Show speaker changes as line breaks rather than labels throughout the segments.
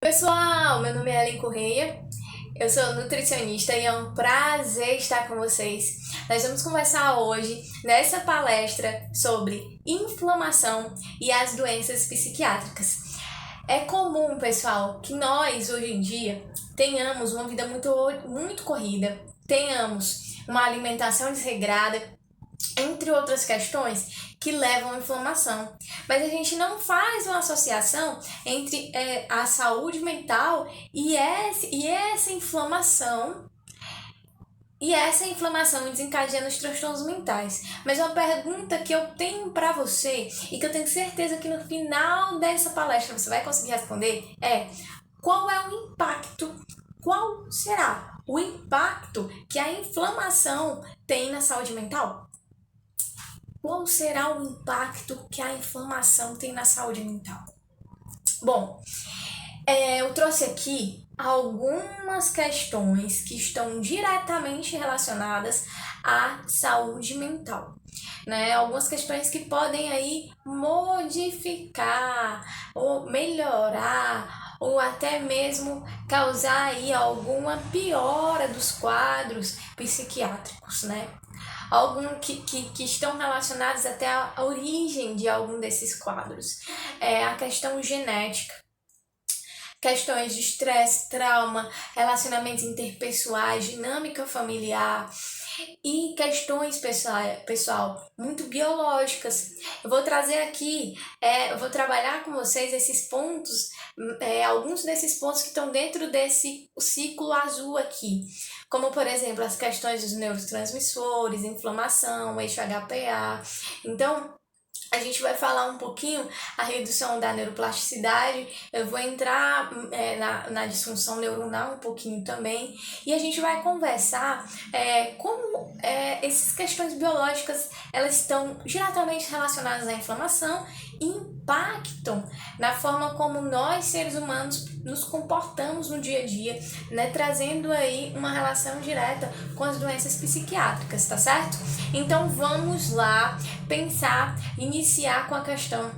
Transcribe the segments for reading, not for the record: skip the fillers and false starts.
Pessoal, meu nome é Ellen Correia, eu sou nutricionista e é um prazer estar com vocês. Nós vamos conversar hoje nessa palestra sobre inflamação e as doenças psiquiátricas. É comum, pessoal, que nós hoje em dia tenhamos uma vida muito corrida, tenhamos uma alimentação desregrada, entre outras questões que levam à inflamação. Mas a gente não faz uma associação entre a saúde mental e essa inflamação desencadeando os transtornos mentais. Mas uma pergunta que eu tenho para você e que eu tenho certeza que no final dessa palestra você vai conseguir responder é: qual é o impacto? Qual será o impacto que a inflamação tem na saúde mental? Qual será o impacto que a inflamação tem na saúde mental? Bom, eu trouxe aqui algumas questões que estão diretamente relacionadas à saúde mental, né? Algumas questões que podem aí modificar ou melhorar ou até mesmo causar aí alguma piora dos quadros psiquiátricos, né? Alguns que estão relacionados até à origem de algum desses quadros. A questão genética, questões de estresse, trauma, relacionamentos interpessoais, dinâmica familiar e questões, pessoal, muito biológicas. Eu vou trazer aqui, eu vou trabalhar com vocês esses pontos, alguns desses pontos que estão dentro desse ciclo azul aqui, como, por exemplo, as questões dos neurotransmissores, inflamação, eixo HPA. Então, a gente vai falar um pouquinho a redução da neuroplasticidade, eu vou entrar na disfunção neuronal um pouquinho também, e a gente vai conversar como essas questões biológicas elas estão diretamente relacionadas à inflamação e impactam na forma como nós, seres humanos, nos comportamos no dia a dia, né, trazendo aí uma relação direta com as doenças psiquiátricas, tá certo? Então vamos lá iniciar com a questão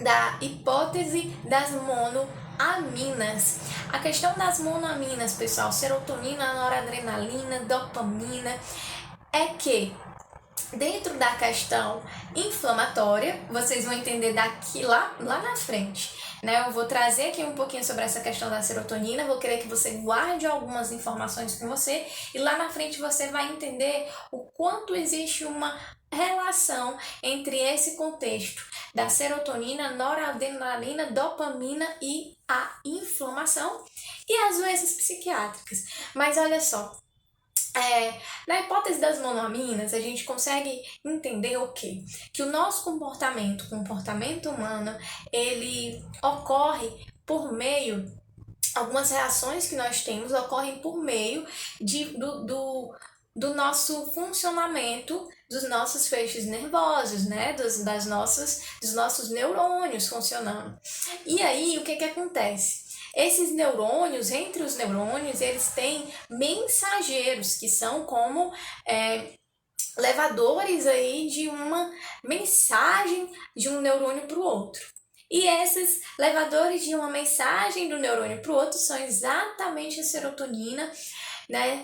da hipótese das monoaminas. A questão das monoaminas, pessoal, serotonina, noradrenalina, dopamina, é que dentro da questão inflamatória, vocês vão entender daqui lá na frente, né? Eu vou trazer aqui um pouquinho sobre essa questão da serotonina, vou querer que você guarde algumas informações com você e lá na frente você vai entender o quanto existe uma relação entre esse contexto da serotonina, noradrenalina, dopamina e a inflamação e as doenças psiquiátricas. Mas olha só, na hipótese das monoaminas, a gente consegue entender o quê? Que o nosso comportamento humano, ele ocorre por meio, algumas reações que nós temos ocorrem por meio do nosso funcionamento, dos nossos feixes nervosos, né? Dos nossos neurônios funcionando. E aí, o que acontece? Esses neurônios, entre os neurônios, eles têm mensageiros, que são como levadores aí de uma mensagem de um neurônio para o outro. E esses levadores de uma mensagem do neurônio para o outro são exatamente a serotonina, né,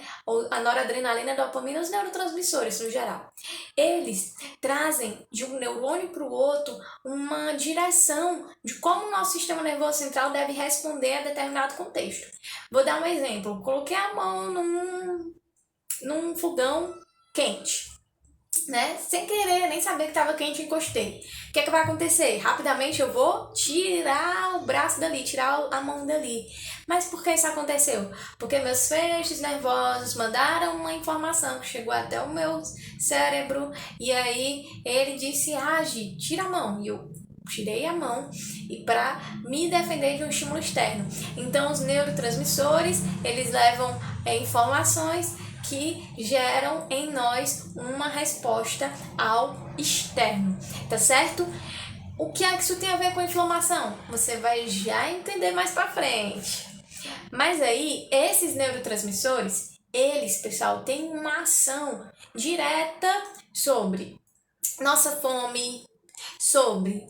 a noradrenalina, a dopamina, os neurotransmissores no geral. Eles trazem de um neurônio para o outro uma direção de como o nosso sistema nervoso central deve responder a determinado contexto. Vou dar um exemplo. Coloquei a mão num fogão quente, né? Sem querer, nem saber que estava quente, encostei. O que vai acontecer? Rapidamente eu vou tirar o braço dali, tirar a mão dali. Mas por que isso aconteceu? Porque meus feixes nervosos mandaram uma informação que chegou até o meu cérebro e aí ele disse: age, tira a mão. E eu tirei a mão e para me defender de um estímulo externo. Então os neurotransmissores, eles levam informações que geram em nós uma resposta ao externo, tá certo? O que é que isso tem a ver com inflamação? Você vai já entender mais pra frente. Mas aí, esses neurotransmissores, eles, pessoal, têm uma ação direta sobre nossa fome, sobre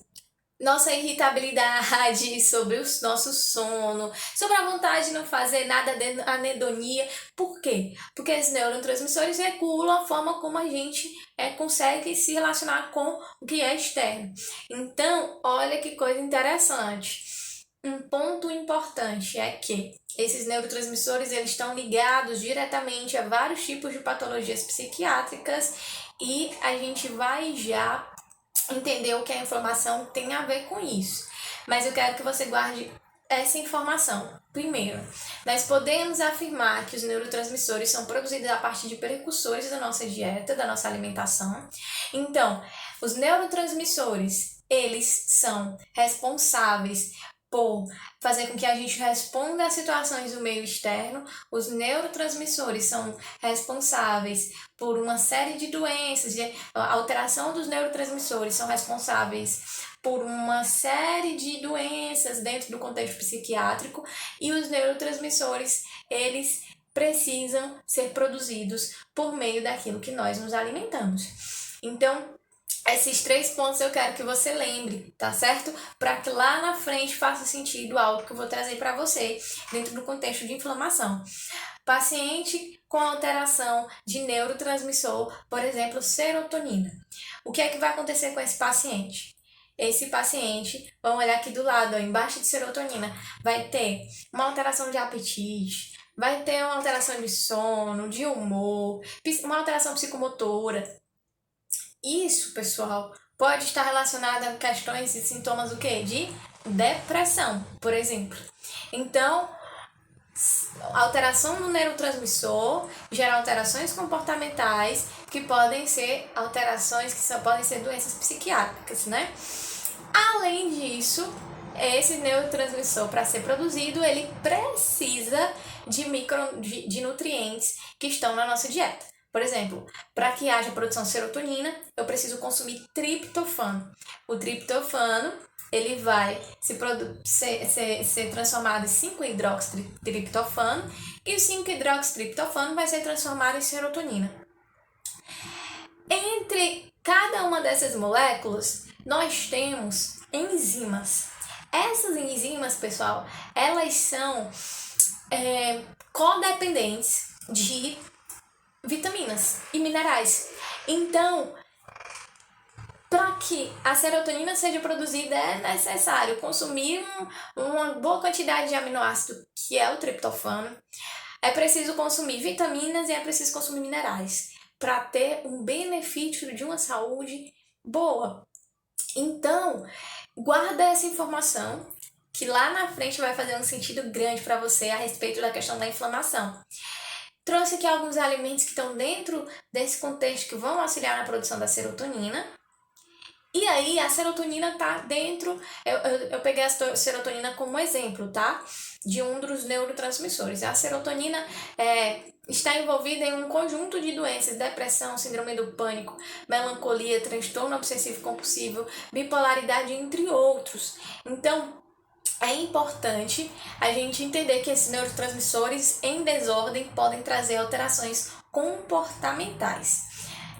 nossa irritabilidade, sobre o nosso sono, sobre a vontade de não fazer nada, de anedonia. Por quê? Porque esses neurotransmissores regulam a forma como a gente consegue se relacionar com o que é externo. Então, olha que coisa interessante. Um ponto importante é que esses neurotransmissores eles estão ligados diretamente a vários tipos de patologias psiquiátricas e a gente vai já entender o que a inflamação tem a ver com isso. Mas eu quero que você guarde essa informação. Primeiro, nós podemos afirmar que os neurotransmissores são produzidos a partir de precursores da nossa dieta, da nossa alimentação. Então, os neurotransmissores, eles são responsáveis por fazer com que a gente responda a situações do meio externo. Os neurotransmissores são responsáveis por uma série de doenças, a alteração dos neurotransmissores são responsáveis por uma série de doenças dentro do contexto psiquiátrico, e os neurotransmissores, eles precisam ser produzidos por meio daquilo que nós nos alimentamos. Então, esses 3 pontos eu quero que você lembre, tá certo? Para que lá na frente faça sentido algo que eu vou trazer para você dentro do contexto de inflamação. Paciente com alteração de neurotransmissor, por exemplo, serotonina. O que é que vai acontecer com esse paciente? Esse paciente, vamos olhar aqui do lado, ó, embaixo de serotonina, vai ter uma alteração de apetite, vai ter uma alteração de sono, de humor, uma alteração psicomotora. Isso, pessoal, pode estar relacionado a questões e sintomas do quê? De depressão, por exemplo. Então, alteração no neurotransmissor gera alterações comportamentais que podem ser alterações que só podem ser doenças psiquiátricas, né? Além disso, esse neurotransmissor, para ser produzido, ele precisa de nutrientes que estão na nossa dieta. Por exemplo, para que haja produção de serotonina, eu preciso consumir triptofano. O triptofano, ele vai ser transformado em 5-hidroxitriptofano e o 5-hidroxitriptofano vai ser transformado em serotonina. Entre cada uma dessas moléculas, nós temos enzimas. Essas enzimas, pessoal, elas são codependentes de vitaminas e minerais. Então, para que a serotonina seja produzida, é necessário consumir uma boa quantidade de aminoácido, que é o triptofano. É preciso consumir vitaminas e é preciso consumir minerais para ter um benefício de uma saúde boa. Então, guarda essa informação, que lá na frente vai fazer um sentido grande para você a respeito da questão da inflamação. Trouxe aqui alguns alimentos que estão dentro desse contexto que vão auxiliar na produção da serotonina. E aí, a serotonina está dentro... Eu peguei a serotonina como exemplo, tá? De um dos neurotransmissores. A serotonina está envolvida em um conjunto de doenças: depressão, síndrome do pânico, melancolia, transtorno obsessivo compulsivo, bipolaridade, entre outros. Então, é importante a gente entender que esses neurotransmissores em desordem podem trazer alterações comportamentais.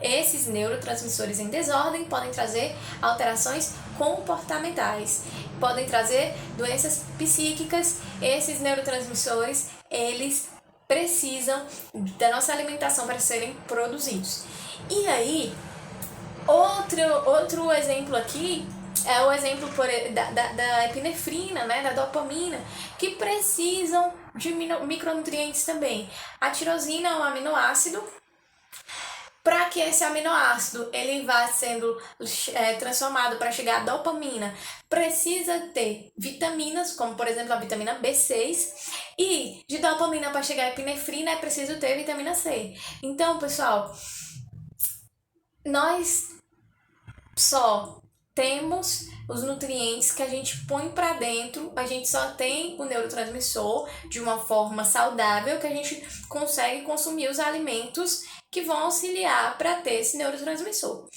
Esses neurotransmissores em desordem podem trazer alterações comportamentais, podem trazer doenças psíquicas. Esses neurotransmissores, eles precisam da nossa alimentação para serem produzidos. E aí, outro exemplo aqui é o exemplo da epinefrina, né, da dopamina, que precisam de micronutrientes também. A tirosina é um aminoácido. Para que esse aminoácido ele vá sendo transformado para chegar à dopamina, precisa ter vitaminas, como por exemplo a vitamina B6, e de dopamina para chegar à epinefrina é preciso ter vitamina C. Então, pessoal, nós só temos os nutrientes que a gente põe para dentro, a gente só tem o neurotransmissor de uma forma saudável, que a gente consegue consumir os alimentos que vão auxiliar para ter esse neurotransmissor.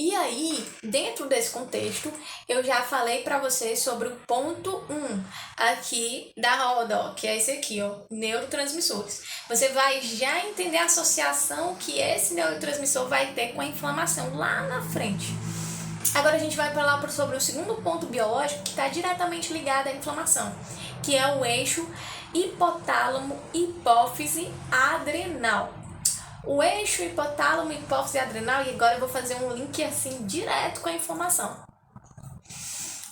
E aí, dentro desse contexto, eu já falei para vocês sobre o ponto 1 aqui da roda, ó, que é esse aqui, ó, neurotransmissores. Você vai já entender a associação que esse neurotransmissor vai ter com a inflamação lá na frente. Agora a gente vai falar sobre o segundo ponto biológico que está diretamente ligado à inflamação, que é o eixo hipotálamo-hipófise-adrenal. O eixo hipotálamo-hipófise-adrenal, e agora eu vou fazer um link assim direto com a informação.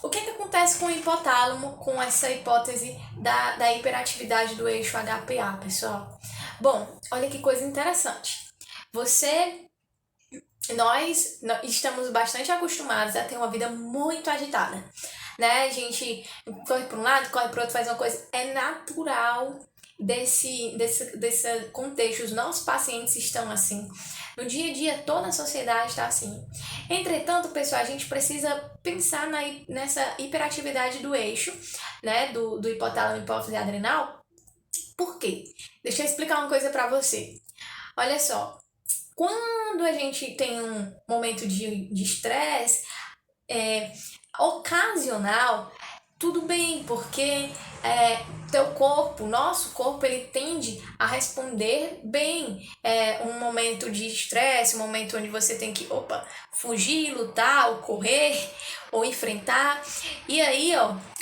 O que acontece com o hipotálamo, com essa hipótese da hiperatividade do eixo HPA, pessoal? Bom, olha que coisa interessante. Nós estamos bastante acostumados a ter uma vida muito agitada, né? A gente corre para um lado, corre para o outro, faz uma coisa. É natural desse contexto. Os nossos pacientes estão assim. No dia a dia, toda a sociedade está assim. Entretanto, pessoal, a gente precisa pensar nessa hiperatividade do eixo, né? Do hipotálamo, hipófise adrenal. Por quê? Deixa eu explicar uma coisa para você. Olha só. Quando a gente tem um momento de estresse ocasional, tudo bem, porque teu corpo, nosso corpo, ele tende a responder bem. Um momento de estresse, um momento onde você tem que, fugir, lutar, ou correr, ou enfrentar. E aí,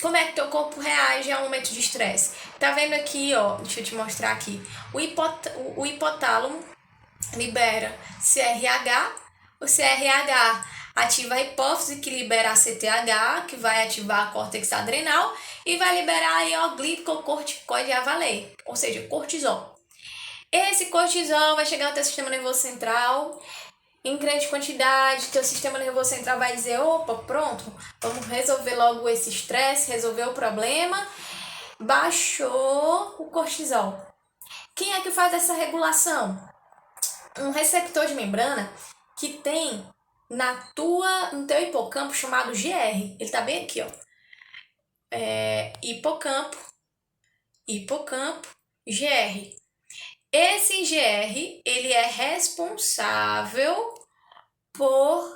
como é que teu corpo reage a um momento de estresse? Tá vendo aqui, deixa eu te mostrar aqui. O hipotálamo libera CRH, o CRH ativa a hipófise, que libera a CTH, que vai ativar a córtex adrenal, e vai liberar aí o glicocorticoide a valer, ou seja, cortisol. Esse cortisol vai chegar ao teu sistema nervoso central em grande quantidade, teu sistema nervoso central vai dizer, pronto, vamos resolver logo esse estresse, resolver o problema, baixou o cortisol. Quem é que faz essa regulação? Um receptor de membrana que tem no teu hipocampo chamado GR. Ele tá bem aqui, hipocampo, GR. Esse GR, ele é responsável por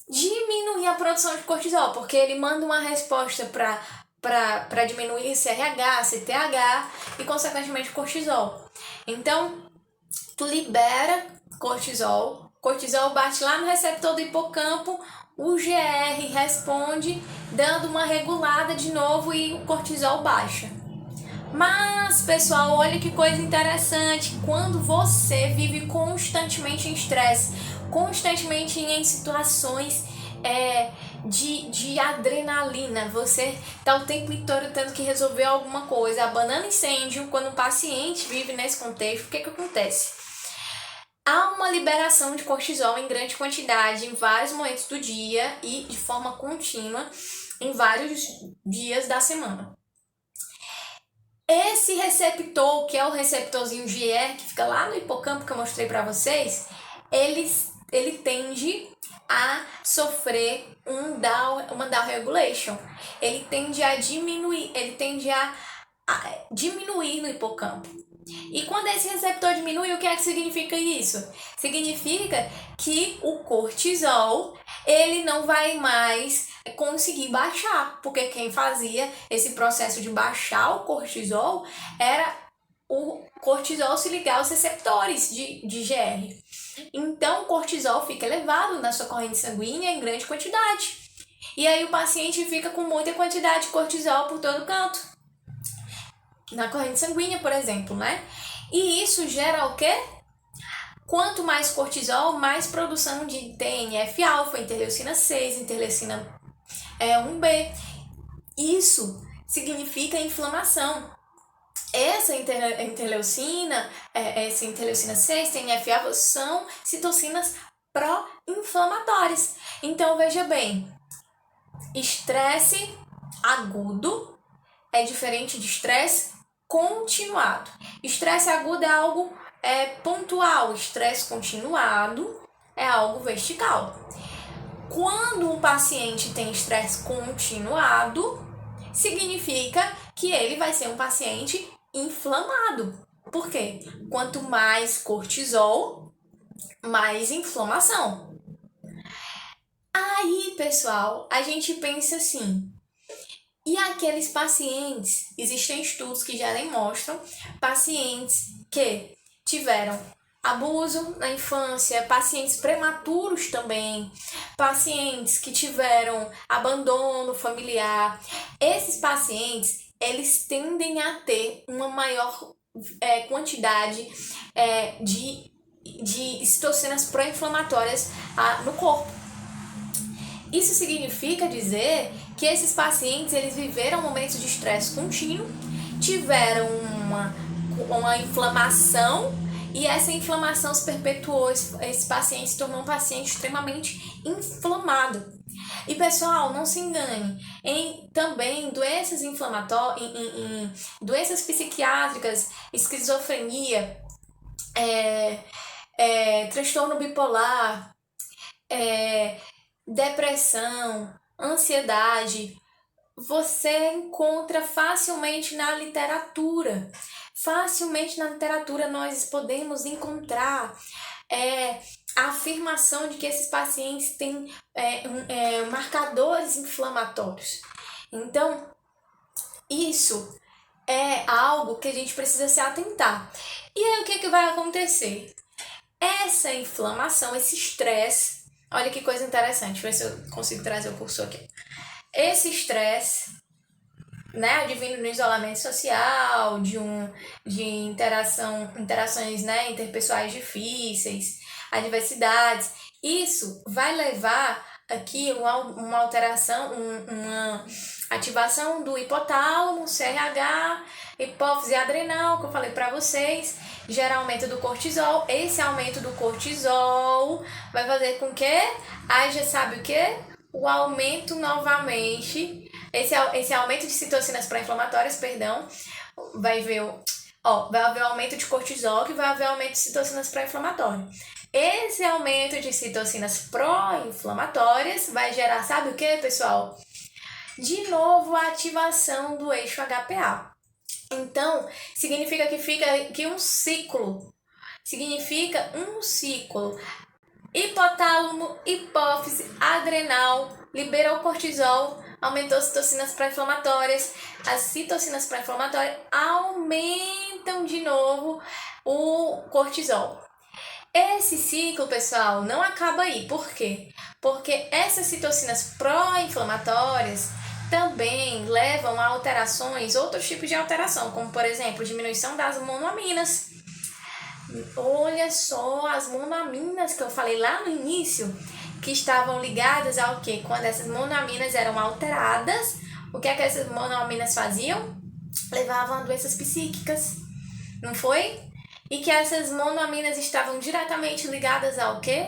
diminuir a produção de cortisol, porque ele manda uma resposta para diminuir CRH, CTH e, consequentemente, cortisol. Então, tu libera cortisol bate lá no receptor do hipocampo, o GR responde, dando uma regulada de novo e o cortisol baixa. Mas, pessoal, olha que coisa interessante, quando você vive constantemente em estresse, constantemente em situações de adrenalina, você tá o tempo inteiro tendo que resolver alguma coisa, abanando incêndio. Quando um paciente vive nesse contexto, o que acontece? Há uma liberação de cortisol em grande quantidade em vários momentos do dia e de forma contínua em vários dias da semana. Esse receptor, que é o receptorzinho GR, que fica lá no hipocampo que eu mostrei para vocês, ele tende a sofrer uma down regulation. Ele tende a diminuir no hipocampo. E quando esse receptor diminui, o que é que significa isso? Significa que o cortisol, ele não vai mais conseguir baixar, porque quem fazia esse processo de baixar o cortisol era o cortisol se ligar aos receptores de GR. Então, o cortisol fica elevado na sua corrente sanguínea em grande quantidade. E aí o paciente fica com muita quantidade de cortisol por todo canto. Na corrente sanguínea, por exemplo, né? E isso gera o quê? Quanto mais cortisol, mais produção de TNF-alfa, interleucina 6, interleucina 1B. Isso significa inflamação. Essa interleucina 6, TNF-alfa, são citocinas pró-inflamatórias. Então, veja bem, estresse agudo é diferente de estresse continuado. Estresse agudo é algo pontual, estresse continuado é algo vertical. Quando um paciente tem estresse continuado, significa que ele vai ser um paciente inflamado. Por quê? Quanto mais cortisol, mais inflamação. Aí, pessoal, a gente pensa assim, e aqueles pacientes, existem estudos que já demonstram, pacientes que tiveram abuso na infância, pacientes prematuros também, pacientes que tiveram abandono familiar. Esses pacientes, eles tendem a ter uma maior quantidade de citocinas pró-inflamatórias no corpo. Isso significa dizer que esses pacientes, eles viveram momentos de estresse contínuo, tiveram uma inflamação, e essa inflamação se perpetuou. Esse paciente se tornou um paciente extremamente inflamado. E pessoal, não se engane, também doenças inflamatórias, em doenças psiquiátricas, esquizofrenia, transtorno bipolar, depressão, ansiedade, você encontra facilmente na literatura. Facilmente na literatura nós podemos encontrar a afirmação de que esses pacientes têm marcadores inflamatórios. Então, isso é algo que a gente precisa se atentar. E aí o que vai acontecer? Essa inflamação, esse estresse, olha que coisa interessante, ver se eu consigo trazer o cursor aqui. Esse estresse, né, advindo no isolamento social, de interações, né, interpessoais difíceis, adversidades, isso vai levar aqui uma alteração, uma ativação do hipotálamo, CRH, hipófise adrenal, que eu falei para vocês, gera aumento do cortisol. Esse aumento do cortisol vai fazer com que haja, sabe o que? O aumento novamente, esse aumento de citocinas pró-inflamatórias, vai haver o aumento de cortisol, que vai haver aumento de citocinas pró-inflamatórias. Esse aumento de citocinas pró-inflamatórias vai gerar, sabe o que, pessoal? De novo, a ativação do eixo HPA. Então, significa que fica aqui um ciclo. Hipotálamo, hipófise, adrenal, liberou cortisol, aumentou as citocinas pró-inflamatórias. As citocinas pró-inflamatórias aumentam de novo o cortisol. Esse ciclo, pessoal, não acaba aí. Por quê? Porque essas citocinas pró-inflamatórias também levam a alterações, outros tipos de alteração, como, por exemplo, diminuição das monoaminas. Olha só, as monoaminas que eu falei lá no início, que estavam ligadas ao quê? Quando essas monoaminas eram alteradas, o que é que essas monoaminas faziam? Levavam a doenças psíquicas, não foi? E que essas monoaminas estavam diretamente ligadas ao quê?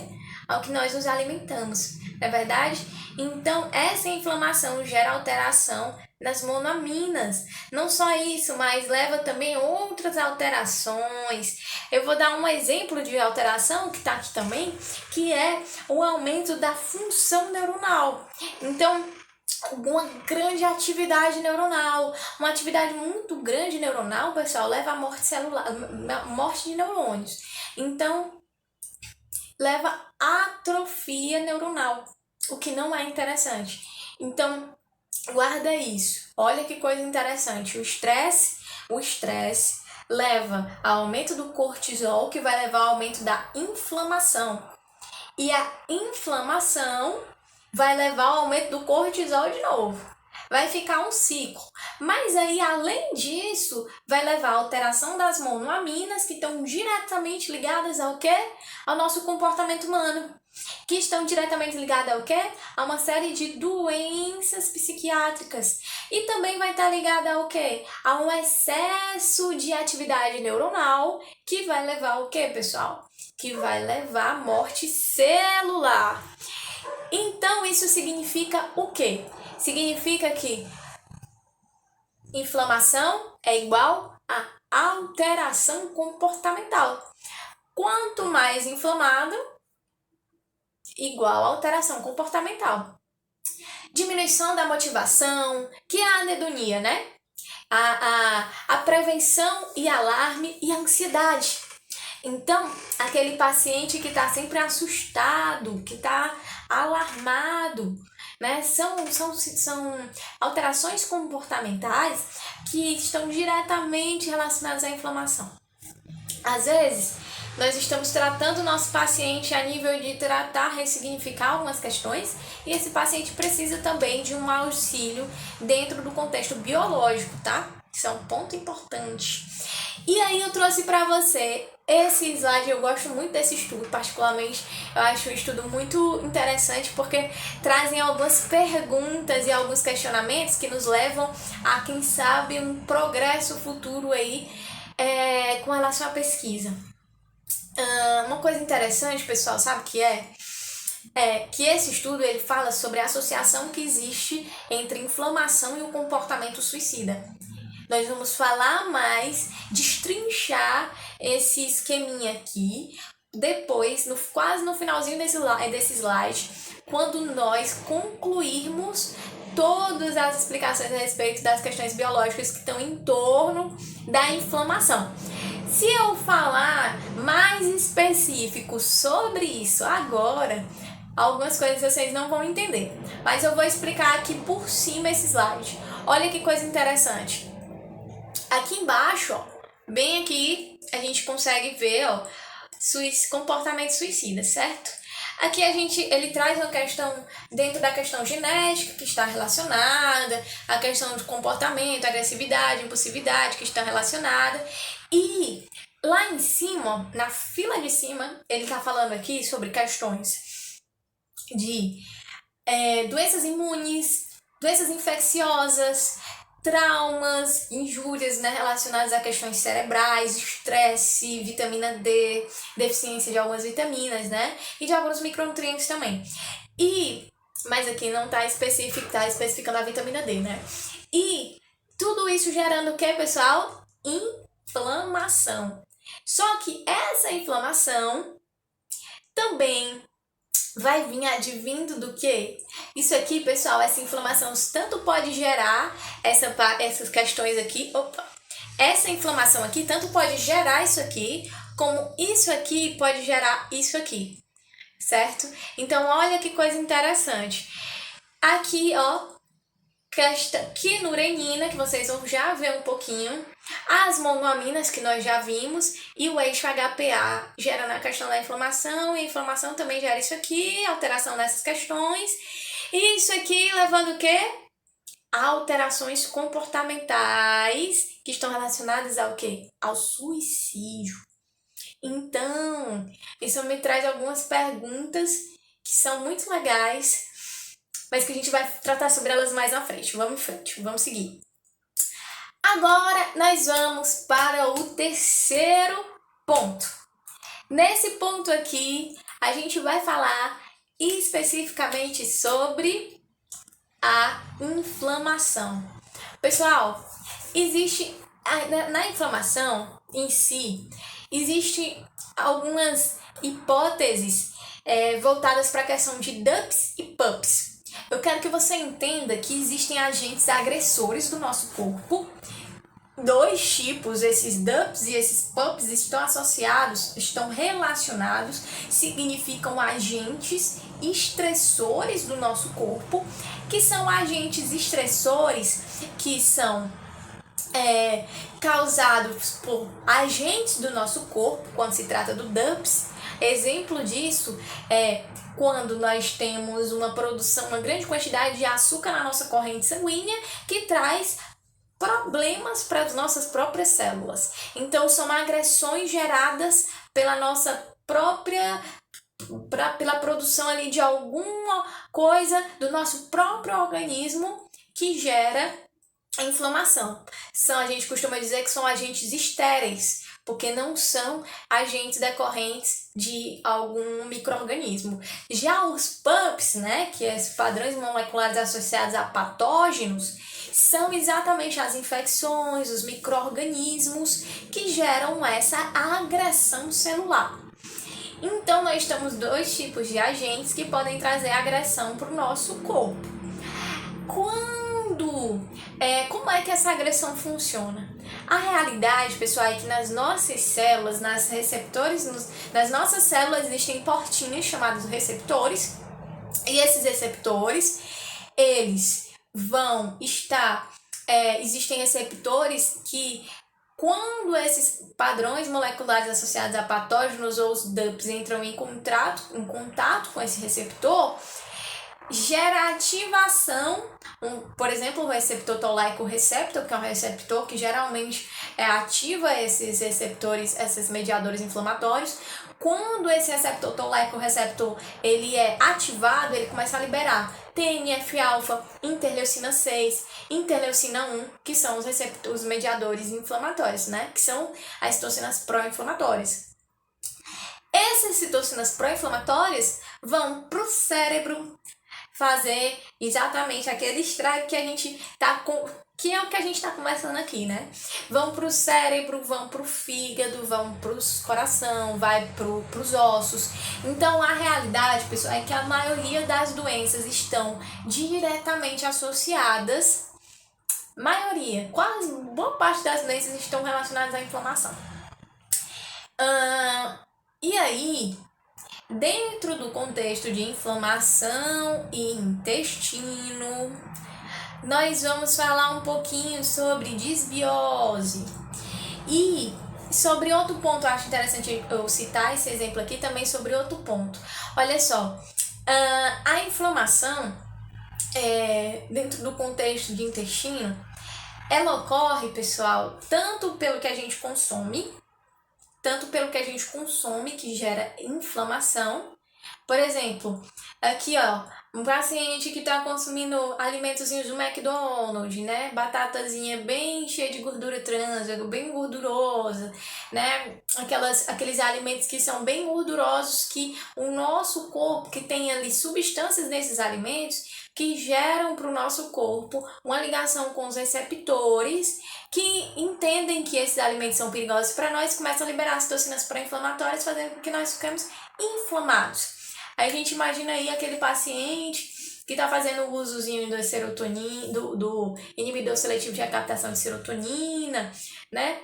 Ao que nós nos alimentamos, não é verdade? Então, essa inflamação gera alteração nas monoaminas. Não só isso, mas leva também outras alterações. Eu vou dar um exemplo de alteração que está aqui também, que é o aumento da função neuronal. Então, uma grande atividade neuronal, uma atividade muito grande neuronal, pessoal, leva à morte celular, morte de neurônios. Então, leva à atrofia neuronal, o que não é interessante. Então, guarda isso. Olha que coisa interessante. O estresse leva ao aumento do cortisol, que vai levar ao aumento da inflamação. E a inflamação vai levar ao aumento do cortisol de novo. Vai ficar um ciclo. Mas aí, além disso, vai levar à alteração das monoaminas, que estão diretamente ligadas ao quê? Ao nosso comportamento humano. Que estão diretamente ligadas ao quê? A uma série de doenças psiquiátricas. E também vai estar ligada ao quê? A um excesso de atividade neuronal, que vai levar ao quê, pessoal? Que vai levar à morte celular. Então, isso significa o quê? Significa que inflamação é igual a alteração comportamental. Quanto mais inflamado, igual a alteração comportamental. Diminuição da motivação, que é a anedonia, né? A prevenção e alarme e a ansiedade. Então, aquele paciente que está sempre assustado, que está alarmado, né? São alterações comportamentais que estão diretamente relacionadas à inflamação. Às vezes, Nós estamos tratando o nosso paciente a nível de tratar, ressignificar algumas questões, e esse paciente precisa também de um auxílio dentro do contexto biológico, tá? Isso é um ponto importante. E aí eu trouxe para você esse slide. Eu gosto muito desse estudo, particularmente eu acho um estudo muito interessante porque trazem algumas perguntas e alguns questionamentos que nos levam a, quem sabe, um progresso futuro aí com relação à pesquisa. Uma coisa interessante, pessoal, sabe o que é? Que esse estudo ele fala sobre a associação que existe entre inflamação e o comportamento suicida. Nós vamos falar mais, destrinchar esse esqueminha aqui, depois, quase no finalzinho desse slide, quando nós concluirmos todas as explicações a respeito das questões biológicas que estão em torno da inflamação. Se eu falar mais específico sobre isso agora, algumas coisas vocês não vão entender, mas eu vou explicar aqui por cima esse slide. Olha que coisa interessante. Aqui embaixo, ó, bem aqui, a gente consegue ver, ó, comportamento suicida, certo? Aqui ele traz uma questão dentro da questão genética que está relacionada, a questão de comportamento, agressividade, impulsividade que está relacionada. E lá em cima, na fila de cima, ele está falando aqui sobre questões de doenças imunes, doenças infecciosas, traumas, injúrias, né, relacionadas a questões cerebrais, estresse, vitamina D, deficiência de algumas vitaminas, né, e de alguns micronutrientes também. Mas aqui não está especificando a vitamina D, né? E tudo isso gerando o que, pessoal? Inflamação. Só que essa inflamação também vai vir advindo do quê? Isso aqui, pessoal, essa inflamação tanto pode gerar essas questões aqui. Essa inflamação aqui tanto pode gerar isso aqui, como isso aqui pode gerar isso aqui, certo? Então, olha que coisa interessante. Aqui, ó, quinurenina, que vocês vão já ver um pouquinho, as monoaminas, que nós já vimos, e o eixo HPA gera na questão da inflamação, e a inflamação também gera isso aqui, alteração nessas questões, e isso aqui levando o quê? Alterações comportamentais, que estão relacionadas ao quê? Ao suicídio. Então, isso me traz algumas perguntas que são muito legais, mas que a gente vai tratar sobre elas mais na frente. Vamos em frente, vamos seguir. Agora, nós vamos para o terceiro ponto. Nesse ponto aqui, a gente vai falar especificamente sobre a inflamação. Pessoal, na inflamação em si, existem algumas hipóteses voltadas para a questão de DUPs e PUPs. Eu quero que você entenda que existem agentes agressores do nosso corpo. Dois tipos, esses DUPs e esses PUPs estão relacionados, significam agentes estressores do nosso corpo, que são agentes estressores que são causados por agentes do nosso corpo, quando se trata do DUPs. Exemplo disso é quando nós temos uma grande quantidade de açúcar na nossa corrente sanguínea, que traz problemas para as nossas próprias células. Então, são agressões geradas pela nossa própria pela produção ali de alguma coisa do nosso próprio organismo que gera a inflamação. A gente costuma dizer que são agentes estéreis, porque não são agentes decorrentes de algum micro-organismo. Já os PUPs, né, que são padrões moleculares associados a patógenos, são exatamente as infecções, os micro-organismos que geram essa agressão celular. Então, nós temos dois tipos de agentes que podem trazer agressão para o nosso corpo. Como é que essa agressão funciona? A realidade, pessoal, é que nas nossas células, nas nossas células existem portinhos chamados receptores, e esses receptores, eles vão estar, existem receptores que Quando esses padrões moleculares associados a patógenos ou os DUPs entram em contato com esse receptor, gera ativação, por exemplo, o receptor toll-like receptor, que é um receptor que geralmente ativa esses receptores, esses mediadores inflamatórios. Quando esse receptor toll-like receptor ele é ativado, ele começa a liberar TNF-alfa, interleucina 6, interleucina 1, que são os mediadores inflamatórios, né? Que são as citocinas pró-inflamatórias. Essas citocinas pró-inflamatórias vão para o cérebro fazer exatamente aquele estrago que a gente tá que é o que a gente está conversando aqui, né? Vão para o cérebro, vão para o fígado, vão para o coração, vai para os ossos. Então, a realidade, pessoal, é que a maioria das doenças estão diretamente associadas, quase boa parte das doenças estão relacionadas à inflamação. E aí, dentro do contexto de inflamação e intestino, nós vamos falar um pouquinho sobre disbiose. E sobre outro ponto, eu acho interessante eu citar esse exemplo aqui também sobre outro ponto. Olha só, a inflamação, dentro do contexto de intestino, ela ocorre, pessoal, tanto pelo que a gente consome, que gera inflamação. Por exemplo, aqui ó, um paciente que está consumindo alimentozinhos do McDonald's, né? Batatazinha bem cheia de gordura trans, bem gordurosa, né? Aqueles alimentos que são bem gordurosos, que o nosso corpo, que tem ali substâncias nesses alimentos, que geram para o nosso corpo uma ligação com os receptores que entendem que esses alimentos são perigosos para nós, começam a liberar citocinas pró-inflamatórias, fazendo com que nós ficamos inflamados. Aí a gente imagina aí aquele paciente que está fazendo o usozinho da serotonina, do inibidor seletivo de recaptação de serotonina, né?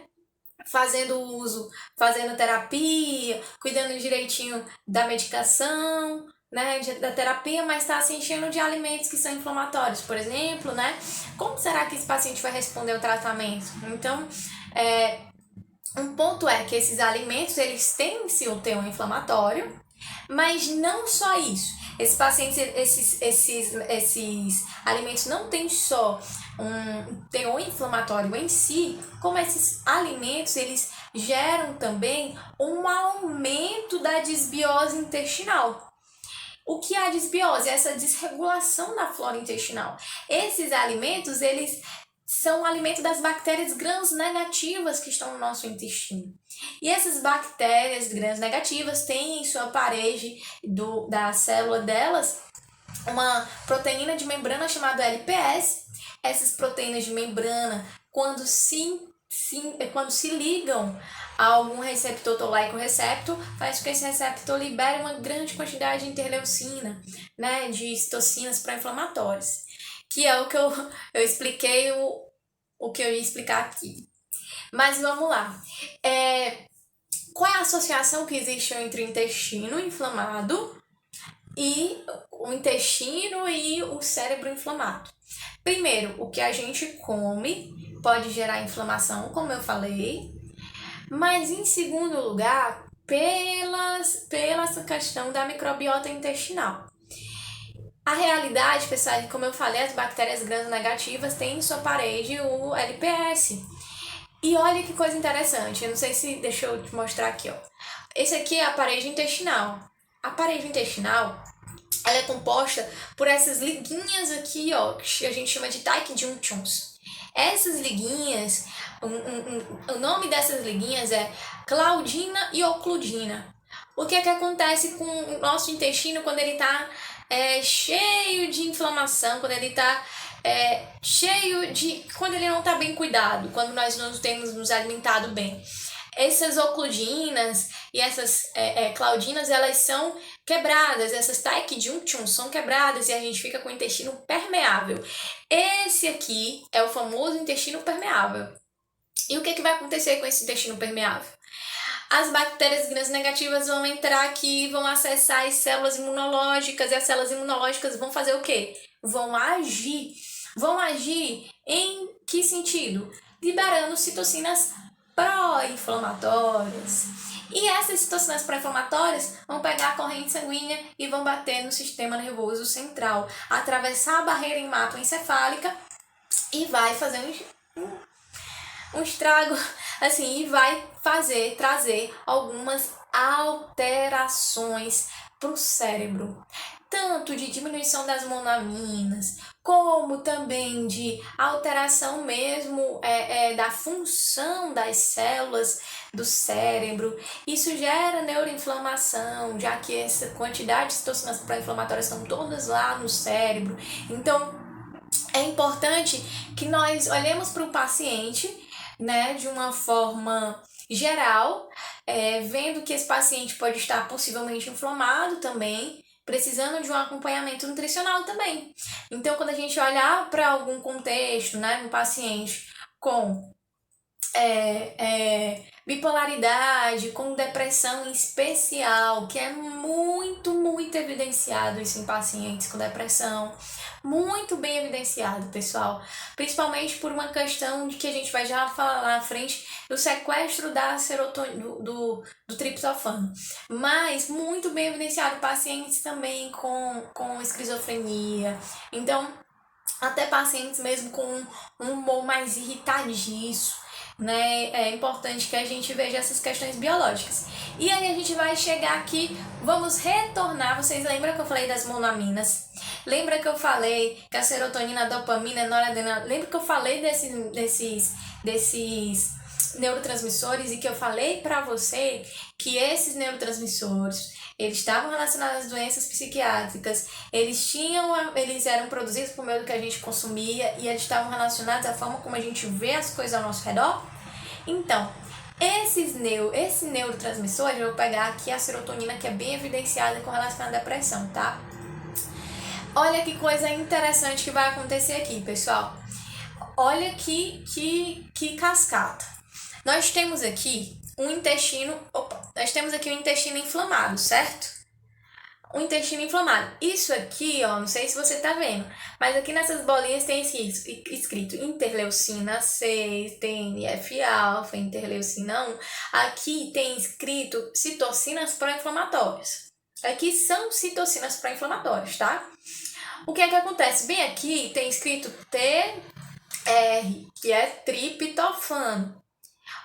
Fazendo terapia, cuidando direitinho da medicação, né, da terapia, mas está se enchendo de alimentos que são inflamatórios, por exemplo, né? Como será que esse paciente vai responder ao tratamento? Então, um ponto é que esses alimentos, eles têm sim o teor inflamatório, mas não só isso. Esses pacientes, esses alimentos não têm só um teor inflamatório em si, como esses alimentos, eles geram também um aumento da disbiose intestinal. O que é a disbiose? Essa desregulação da flora intestinal. Esses alimentos, eles são o alimento das bactérias gram-negativas que estão no nosso intestino. E essas bactérias gram-negativas têm em sua parede da célula delas uma proteína de membrana chamada LPS. Essas proteínas de membrana, quando se ligam a algum receptor toll-like receptor, faz com que esse receptor libere uma grande quantidade de interleucina, né, de citocinas pró-inflamatórias, que é o que eu expliquei, o que eu ia explicar aqui. Mas vamos lá. Qual é a associação que existe entre o intestino inflamado e o cérebro inflamado? Primeiro, o que a gente come pode gerar inflamação, como eu falei, mas em segundo lugar, pela essa questão da microbiota intestinal. A realidade, pessoal, é que, como eu falei, as bactérias gram-negativas têm em sua parede o LPS. E olha que coisa interessante, eu não sei se... Deixa eu te mostrar aqui, ó. Esse aqui é a parede intestinal. A parede intestinal, ela é composta por essas liguinhas aqui, ó, que a gente chama de tight junctions. Essas liguinhas, o nome dessas liguinhas é claudina e ocludina. O que é que acontece com o nosso intestino quando ele está cheio de inflamação, quando ele está quando ele não está bem cuidado, quando nós não temos nos alimentado bem? Essas ocludinas e essas claudinas, elas são quebradas, essas tight junctions são quebradas e a gente fica com o intestino permeável. Esse aqui é o famoso intestino permeável. E o que vai acontecer com esse intestino permeável? As bactérias gram-negativas vão entrar aqui, vão acessar as células imunológicas, e as células imunológicas vão fazer o quê? Vão agir. Vão agir em que sentido? Liberando citocinas pró-inflamatórias. E essas citocinas pró-inflamatórias vão pegar a corrente sanguínea e vão bater no sistema nervoso central, atravessar a barreira hematoencefálica e vai fazer um estrago, assim, e vai trazer algumas alterações para o cérebro, tanto de diminuição das monaminas, como também de alteração mesmo da função das células do cérebro. Isso gera neuroinflamação, já que essa quantidade de citocinas pró-inflamatórias estão todas lá no cérebro. Então, é importante que nós olhemos para o paciente, né, de uma forma geral, vendo que esse paciente pode estar possivelmente inflamado também, precisando de um acompanhamento nutricional também. Então, quando a gente olhar para algum contexto, né, no paciente com bipolaridade, com depressão em especial, que é muito, muito evidenciado isso em pacientes com depressão, muito bem evidenciado, pessoal, principalmente por uma questão de que a gente vai já falar lá na frente do sequestro da serotonina, do triptofano, mas muito bem evidenciado pacientes também com esquizofrenia. Então, até pacientes mesmo com um humor mais irritadiço, né? É importante que a gente veja essas questões biológicas. E aí a gente vai chegar aqui, vamos retornar. Vocês lembram que eu falei das monaminas? Lembra que eu falei que a serotonina, a dopamina, a noradrenalina? Lembra que eu falei desses neurotransmissores e que eu falei para você que esses neurotransmissores eles estavam relacionados às doenças psiquiátricas, eles eram produzidos por meio do que a gente consumia e eles estavam relacionados à forma como a gente vê as coisas ao nosso redor? Então, esse neurotransmissor, eu vou pegar aqui a serotonina, que é bem evidenciada com relação à depressão, tá? Olha que coisa interessante que vai acontecer aqui, pessoal. Olha que cascata. Nós temos aqui um intestino inflamado, certo? Um intestino inflamado. Isso aqui, ó, não sei se você tá vendo, mas aqui nessas bolinhas tem escrito interleucina 6, TNF-alfa, interleucina 1. Aqui tem escrito citocinas pró-inflamatórias. Aqui são citocinas pró-inflamatórias, tá? O que é que acontece? Bem aqui tem escrito TR, que é triptofano.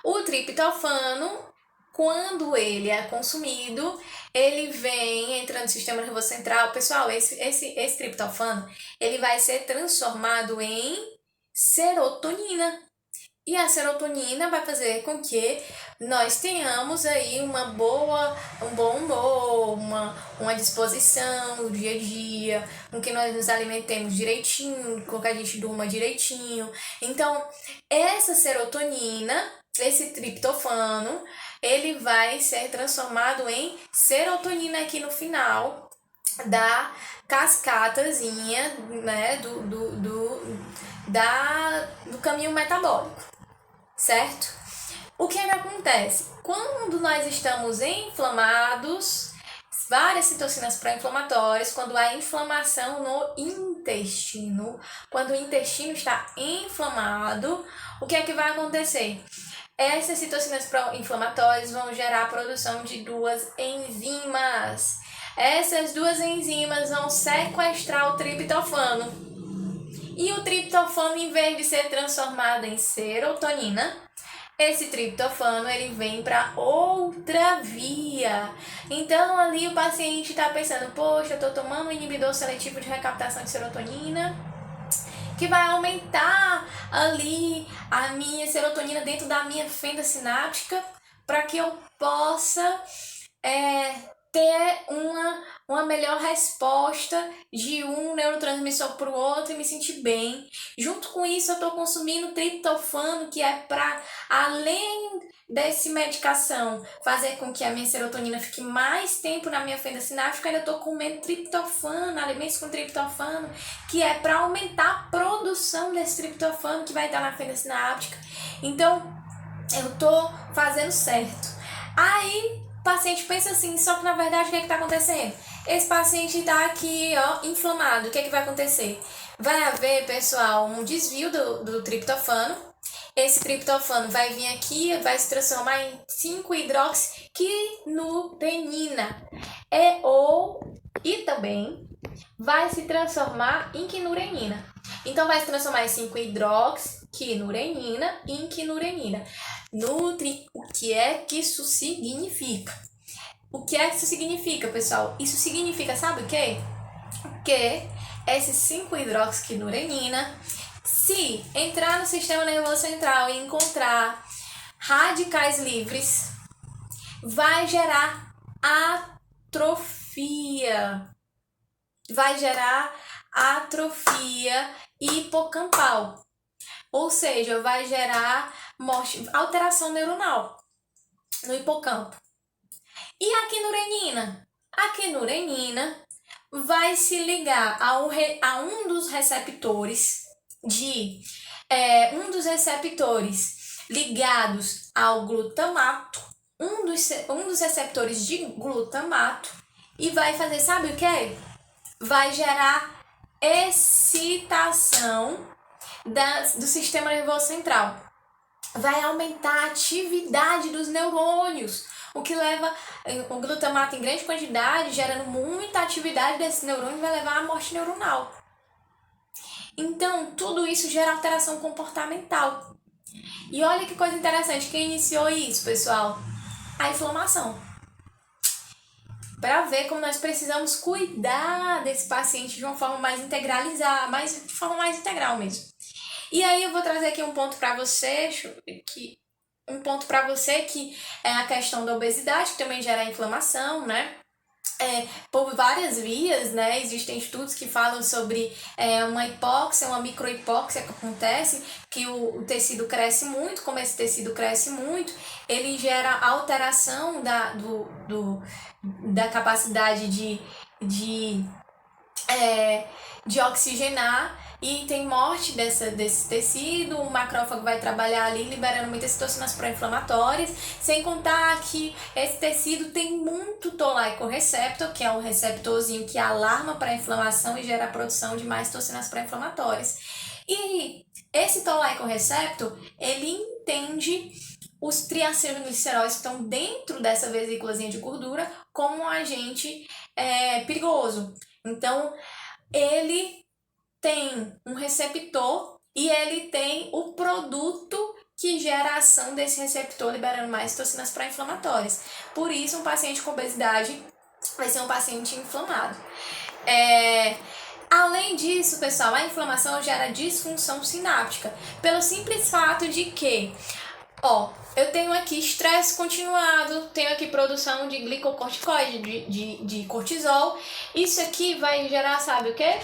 O triptofano, quando ele é consumido, ele vem entrando no sistema nervoso central. Pessoal, esse triptofano, ele vai ser transformado em serotonina. E a serotonina vai fazer com que nós tenhamos aí um bom humor, uma disposição no dia a dia, com que nós nos alimentemos direitinho, com que a gente durma direitinho. Então, essa serotonina, esse triptofano, ele vai ser transformado em serotonina aqui no final da cascatazinha, né, do caminho metabólico, certo? O que acontece? Quando nós estamos inflamados, várias citocinas pró-inflamatórias, quando há inflamação no intestino, quando o intestino está inflamado, o que é que vai acontecer? Essas citocinas pró-inflamatórias vão gerar a produção de duas enzimas. Essas duas enzimas vão sequestrar o triptofano. E o triptofano, em vez de ser transformado em serotonina, esse triptofano ele vem para outra via. Então ali o paciente está pensando, poxa, eu estou tomando um inibidor seletivo de recaptação de serotonina, que vai aumentar ali a minha serotonina dentro da minha fenda sináptica, para que eu possa ter uma melhor resposta de um neurotransmissor para o outro e me sentir bem. Junto com isso, eu estou consumindo triptofano, que é para, além dessa medicação, fazer com que a minha serotonina fique mais tempo na minha fenda sináptica, ainda estou comendo triptofano, alimentos com triptofano, que é para aumentar a produção desse triptofano que vai estar na fenda sináptica. Então, eu estou fazendo certo. Aí, o paciente pensa assim, só que na verdade o que está acontecendo? Esse paciente está aqui, ó, inflamado. O que vai acontecer? Vai haver, pessoal, um desvio do triptofano esse triptofano vai vir aqui, vai se transformar em 5-hidroxiquinurenina. E também vai se transformar em quinurenina. Então, vai se transformar em 5-hidroxiquinurenina em quinurenina. O que é que isso significa? O que é que isso significa, pessoal? Isso significa, sabe o quê? Que esse 5-hidroxiquinurenina, se entrar no sistema nervoso central e encontrar radicais livres, vai gerar atrofia. Vai gerar atrofia hipocampal. Ou seja, vai gerar alteração neuronal no hipocampo. E a quinurenina? A quinurenina vai se ligar a um dos receptores ligados ao glutamato, um dos receptores de glutamato, e vai fazer, sabe o que? Vai gerar excitação do sistema nervoso central. Vai aumentar a atividade dos neurônios, o que leva o glutamato em grande quantidade, gerando muita atividade desse neurônio, vai levar à morte neuronal. Então, tudo isso gera alteração comportamental. E olha que coisa interessante, quem iniciou isso, pessoal? A inflamação. Para ver como nós precisamos cuidar desse paciente de uma forma mais integralizada, de forma mais integral mesmo. E aí eu vou trazer aqui um ponto para você, que é a questão da obesidade, que também gera inflamação, né? Por várias vias, né? Existem estudos que falam sobre uma hipóxia, uma microhipóxia que acontece, que o tecido cresce muito. Como esse tecido cresce muito, ele gera alteração da capacidade de oxigenar, e tem morte desse tecido. O macrófago vai trabalhar ali liberando muitas citocinas pró-inflamatórias, sem contar que esse tecido tem muito toll-like-receptor, que é um receptorzinho que alarma para a inflamação e gera a produção de mais citocinas pró-inflamatórias. E esse toll-like-receptor, ele entende os triacilgliceróis que estão dentro dessa vesículazinha de gordura como um agente perigoso. Então, ele tem um receptor e ele tem o produto que gera a ação desse receptor, liberando mais citocinas pró-inflamatórias. Por isso, um paciente com obesidade vai ser um paciente inflamado. Além disso, pessoal, a inflamação gera disfunção sináptica, pelo simples fato de que, eu tenho aqui estresse continuado, tenho aqui produção de glicocorticoide, de cortisol. Isso aqui vai gerar, sabe o quê?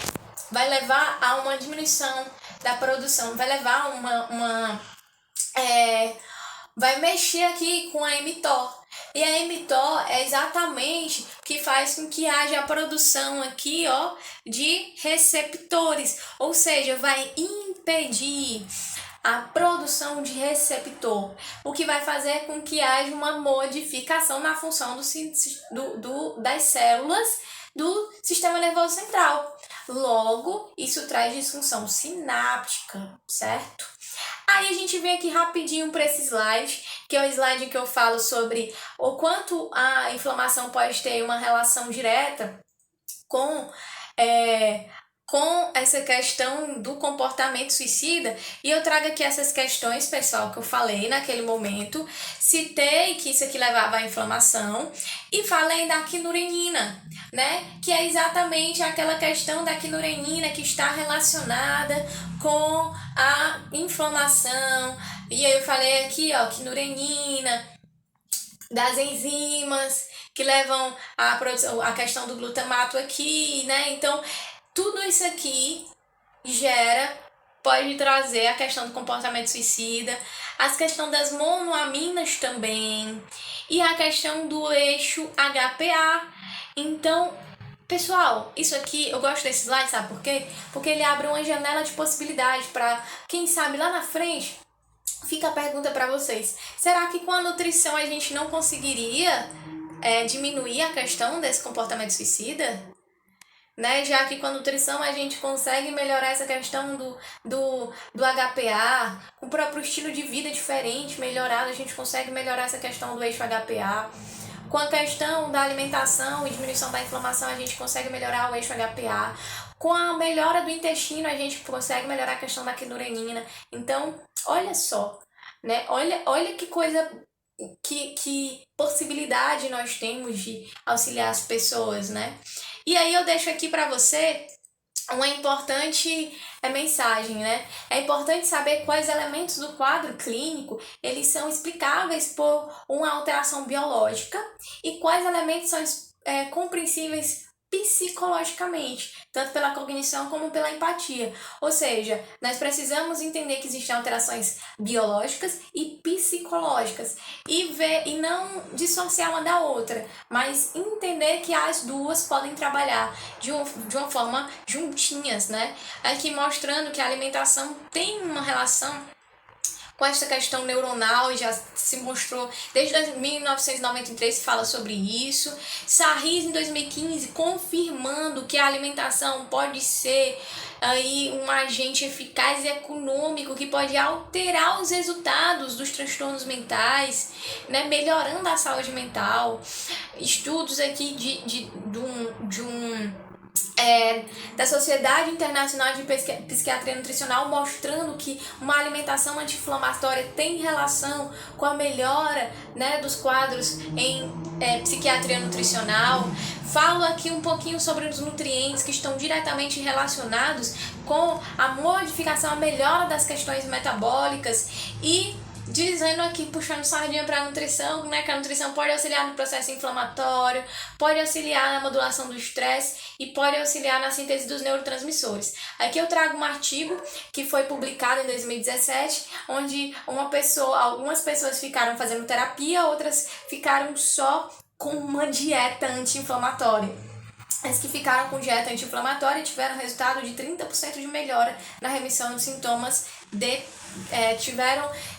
Vai levar a uma diminuição da produção, vai levar vai mexer aqui com a mTOR. E a mTOR é exatamente o que faz com que haja a produção aqui, de receptores, ou seja, vai impedir a produção de receptor, o que vai fazer com que haja uma modificação na função das células do sistema nervoso central. Logo, isso traz disfunção sináptica, certo? Aí a gente vem aqui rapidinho para esse slide, que é o slide que eu falo sobre o quanto a inflamação pode ter uma relação direta com essa questão do comportamento suicida. E eu trago aqui essas questões, pessoal, que eu falei naquele momento. Citei que isso aqui levava à inflamação e falei da quinurenina, né? Que é exatamente aquela questão da quinurenina que está relacionada com a inflamação. E aí eu falei aqui, quinurenina, das enzimas que levam à produção, a questão do glutamato aqui, né? Então, tudo isso aqui pode trazer a questão do comportamento suicida, a questão das monoaminas também, e a questão do eixo HPA. Então, pessoal, isso aqui, eu gosto desse slide, sabe por quê? Porque ele abre uma janela de possibilidade para, quem sabe, lá na frente, fica a pergunta para vocês. Será que com a nutrição a gente não conseguiria diminuir a questão desse comportamento suicida? né? Já que com a nutrição a gente consegue melhorar essa questão do HPA, com o próprio estilo de vida diferente, melhorado, a gente consegue melhorar essa questão do eixo HPA. Com a questão da alimentação e diminuição da inflamação, a gente consegue melhorar o eixo HPA. Com a melhora do intestino, a gente consegue melhorar a questão da quinurenina. Então, olha só, né? Olha que coisa, que possibilidade nós temos de auxiliar as pessoas, né? E aí eu deixo aqui para você uma importante mensagem, né? É importante saber quais elementos do quadro clínico eles são explicáveis por uma alteração biológica e quais elementos são compreensíveis psicologicamente, tanto pela cognição como pela empatia. Ou seja, nós precisamos entender que existem alterações biológicas e psicológicas e não dissociar uma da outra, mas entender que as duas podem trabalhar de uma forma juntinhas, né? Aqui mostrando que a alimentação tem uma relação com essa questão neuronal, e já se mostrou desde 1993 se fala sobre isso. Sarris em 2015 confirmando que a alimentação pode ser aí um agente eficaz e econômico que pode alterar os resultados dos transtornos mentais, né, melhorando a saúde mental. Estudos aqui da Sociedade Internacional de Psiquiatria Nutricional mostrando que uma alimentação anti-inflamatória tem relação com a melhora, né, dos quadros em psiquiatria nutricional. Falo aqui um pouquinho sobre os nutrientes que estão diretamente relacionados com a modificação, a melhora das questões metabólicas e dizendo aqui, puxando sardinha para a nutrição, né, que a nutrição pode auxiliar no processo inflamatório, pode auxiliar na modulação do estresse e pode auxiliar na síntese dos neurotransmissores. Aqui eu trago um artigo que foi publicado em 2017, onde algumas pessoas ficaram fazendo terapia, outras ficaram só com uma dieta anti-inflamatória. As que ficaram com dieta anti-inflamatória tiveram resultado de 30% de melhora na remissão dos sintomas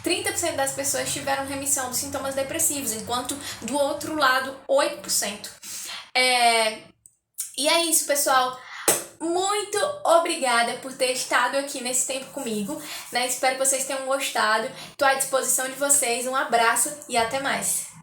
30% das pessoas tiveram remissão dos sintomas depressivos, enquanto do outro lado 8%. E é isso, pessoal. Muito obrigada por ter estado aqui nesse tempo comigo, né? Espero que vocês tenham gostado. Estou à disposição de vocês. Um abraço e até mais.